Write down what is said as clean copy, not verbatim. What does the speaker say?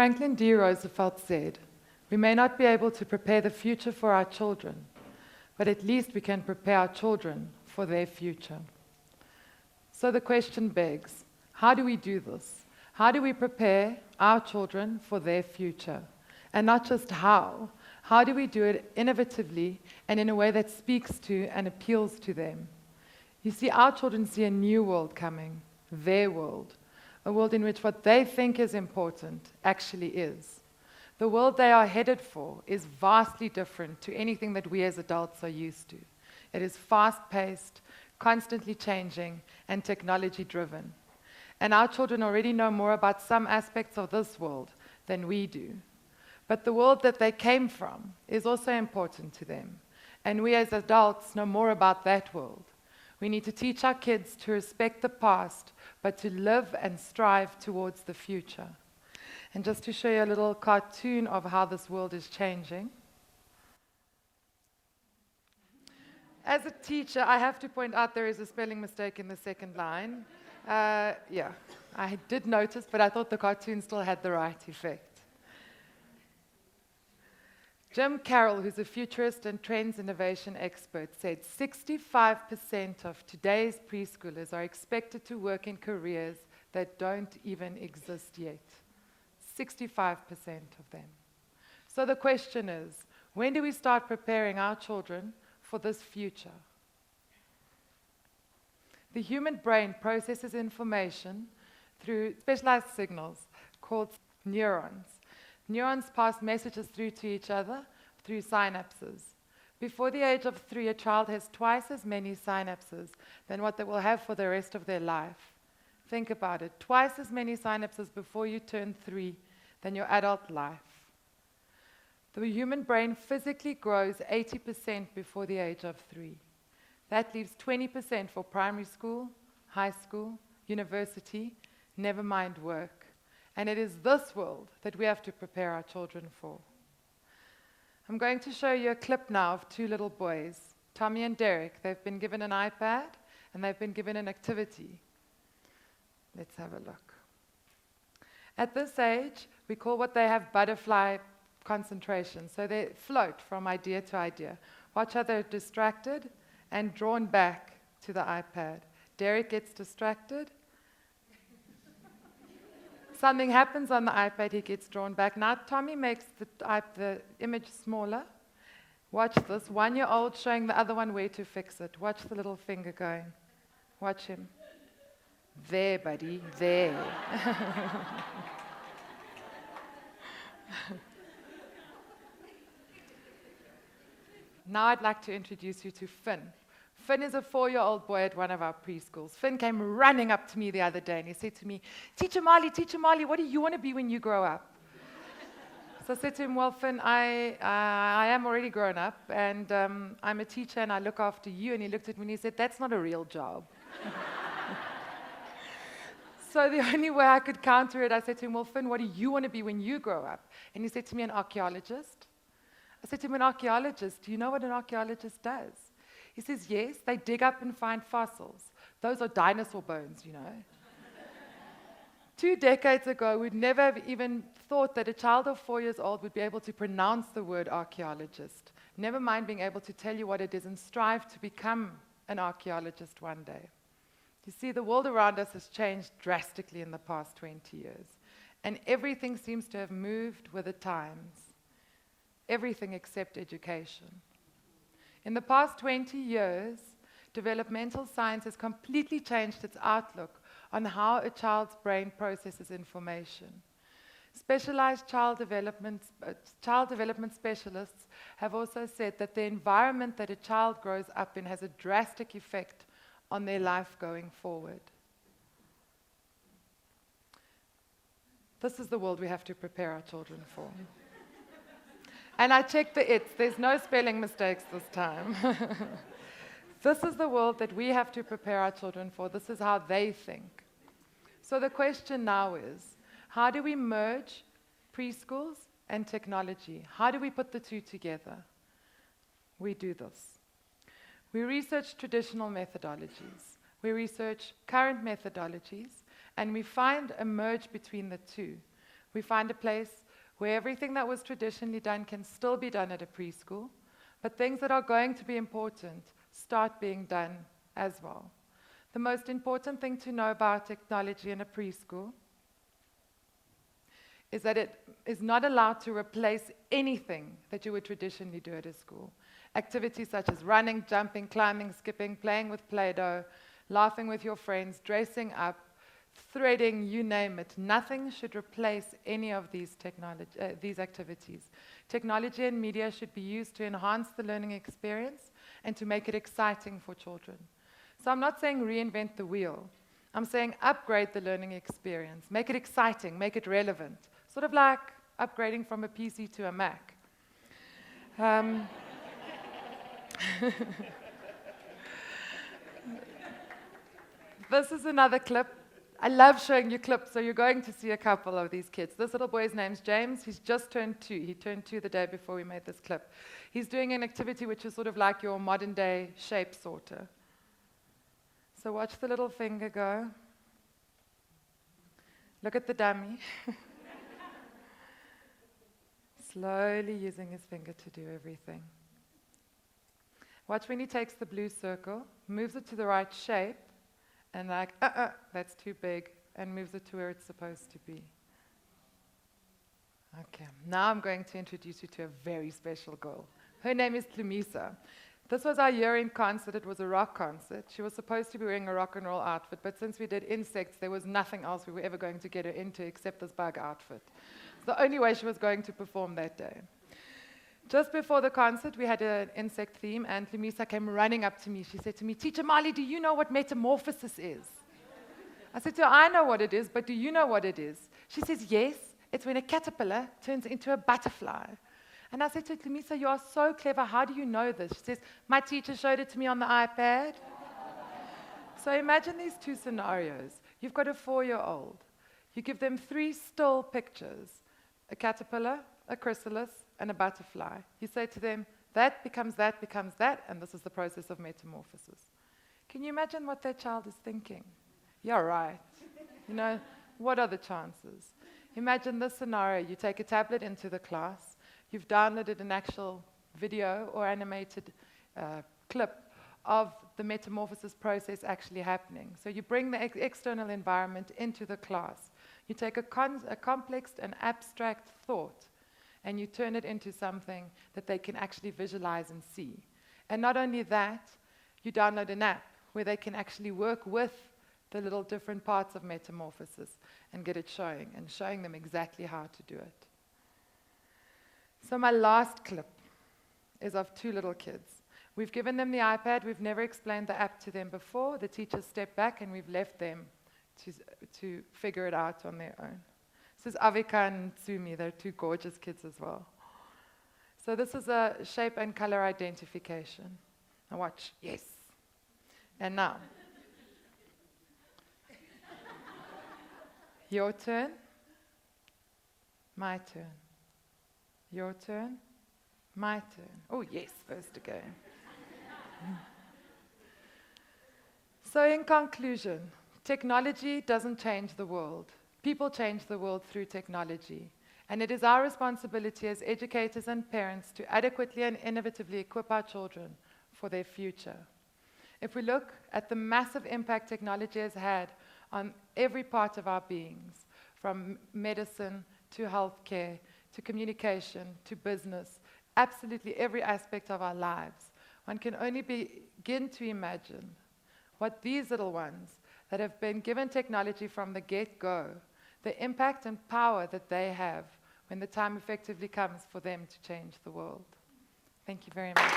Franklin D. Roosevelt said, "We may not be able to prepare the future for our children, but at least we can prepare our children for their future." So the question begs, how do we do this? How do we prepare our children for their future? And not just how do we do it innovatively and in a way that speaks to and appeals to them? You see, our children see a new world coming, their world, a world in which what they think is important actually is. The world they are headed for is vastly different to anything that we as adults are used to. It is fast-paced, constantly changing, and technology-driven. And our children already know more about some aspects of this world than we do. But the world that they came from is also important to them. And we as adults know more about that world. We need to teach our kids to respect the past, but to live and strive towards the future. And just to show you a little cartoon of how this world is changing. As a teacher, I have to point out there is a spelling mistake in the second line. Yeah, I did notice, but I thought the cartoon still had the right effect. Jim Carroll, who's a futurist and trends innovation expert, said 65% of today's preschoolers are expected to work in careers that don't even exist yet. 65% of them. So the question is, when do we start preparing our children for this future? The human brain processes information through specialized signals called neurons. Neurons pass messages through to each other through synapses. Before the age of 3, a child has twice as many synapses than what they will have for the rest of their life. Think about it. Twice as many synapses before you turn 3 than your adult life. The human brain physically grows 80% before the age of 3. That leaves 20% for primary school, high school, university, never mind work. And it is this world that we have to prepare our children for. I'm going to show you a clip now of 2 little boys, Tommy and Derek. They've been given an iPad and they've been given an activity. Let's have a look. At this age, we call what they have butterfly concentration. So they float from idea to idea. Watch how they're distracted and drawn back to the iPad. Derek gets distracted. Something happens on the iPad, he gets drawn back. Now Tommy makes the image smaller. Watch this. 1-year-old showing the other one where to fix it. Watch the little finger going. Watch him. There, buddy, there. Now I'd like to introduce you to Finn. Finn is a 4-year-old boy at one of our preschools. Finn came running up to me the other day and he said to me, Teacher Marli, what do you want to be when you grow up? So I said to him, well, Finn, I am already grown up and I'm a teacher and I look after you. And he looked at me and he said, that's not a real job. So the only way I could counter it, I said to him, well, Finn, what do you want to be when you grow up? And he said to me, an archaeologist. I said to him, an archaeologist, do you know what an archaeologist does? He says, yes, they dig up and find fossils. Those are dinosaur bones, you know. 2 decades ago, we'd never have even thought that a child of 4 years old would be able to pronounce the word archaeologist, never mind being able to tell you what it is and strive to become an archaeologist one day. You see, the world around us has changed drastically in the past 20 years, and everything seems to have moved with the times. Everything except education. In the past 20 years, developmental science has completely changed its outlook on how a child's brain processes information. Specialized child development specialists have also said that the environment that a child grows up in has a drastic effect on their life going forward. This is the world we have to prepare our children for. And I checked the its. There's no spelling mistakes this time. This is the world that we have to prepare our children for. This is how they think. So the question now is, how do we merge preschools and technology? How do we put the two together? We do this. We research traditional methodologies. We research current methodologies, and we find a merge between the two. We find a place where everything that was traditionally done can still be done at a preschool, but things that are going to be important start being done as well. The most important thing to know about technology in a preschool is that it is not allowed to replace anything that you would traditionally do at a school. Activities such as running, jumping, climbing, skipping, playing with Play-Doh, laughing with your friends, dressing up, threading, you name it. Nothing should replace any of these activities. Technology and media should be used to enhance the learning experience and to make it exciting for children. So I'm not saying reinvent the wheel. I'm saying upgrade the learning experience, make it exciting, make it relevant. Sort of like upgrading from a PC to a Mac. This is another clip. I love showing you clips, so you're going to see a couple of these kids. This little boy's name's James. He's just turned 2. He turned 2 the day before we made this clip. He's doing an activity which is sort of like your modern-day shape sorter. So watch the little finger go. Look at the dummy. Slowly using his finger to do everything. Watch when he takes the blue circle, moves it to the right shape, and like, that's too big, and moves it to where it's supposed to be. Okay, now I'm going to introduce you to a very special girl. Her name is Tlumisa. This was our year-end concert. It was a rock concert. She was supposed to be wearing a rock and roll outfit, but since we did insects, there was nothing else we were ever going to get her into except this bug outfit. It's the only way she was going to perform that day. Just before the concert, we had an insect theme, and Tlumisa came running up to me. She said to me, "Teacher Marli, do you know what metamorphosis is?" I said to her, "I know what it is, but do you know what it is?" She says, "Yes, it's when a caterpillar turns into a butterfly." And I said to Tlumisa, "You are so clever. How do you know this?" She says, "My teacher showed it to me on the iPad." So imagine these two scenarios. You've got a 4-year-old. You give them 3 still pictures, a caterpillar, a chrysalis, and a butterfly. You say to them, that becomes that, and this is the process of metamorphosis. Can you imagine what that child is thinking? Yeah, right. You know, what are the chances? Imagine this scenario. You take a tablet into the class. You've downloaded an actual video or animated clip of the metamorphosis process actually happening. So you bring the external environment into the class. You take a complex and abstract thought, and you turn it into something that they can actually visualize and see. And not only that, you download an app where they can actually work with the little different parts of metamorphosis and get it showing them exactly how to do it. So my last clip is of 2 little kids. We've given them the iPad. We've never explained the app to them before. The teachers stepped back, and we've left them to figure it out on their own. This is Avika and Tsumi. They're 2 gorgeous kids as well. So this is a shape and color identification. Now watch. Yes. And now. Your turn. My turn. Your turn. My turn. Oh, yes, first again. So in conclusion, technology doesn't change the world. People change the world through technology. And it is our responsibility as educators and parents to adequately and innovatively equip our children for their future. If we look at the massive impact technology has had on every part of our beings, from medicine to healthcare, to communication, to business, absolutely every aspect of our lives, one can only begin to imagine what these little ones that have been given technology from the get-go, the impact and power that they have when the time effectively comes for them to change the world. Thank you very much.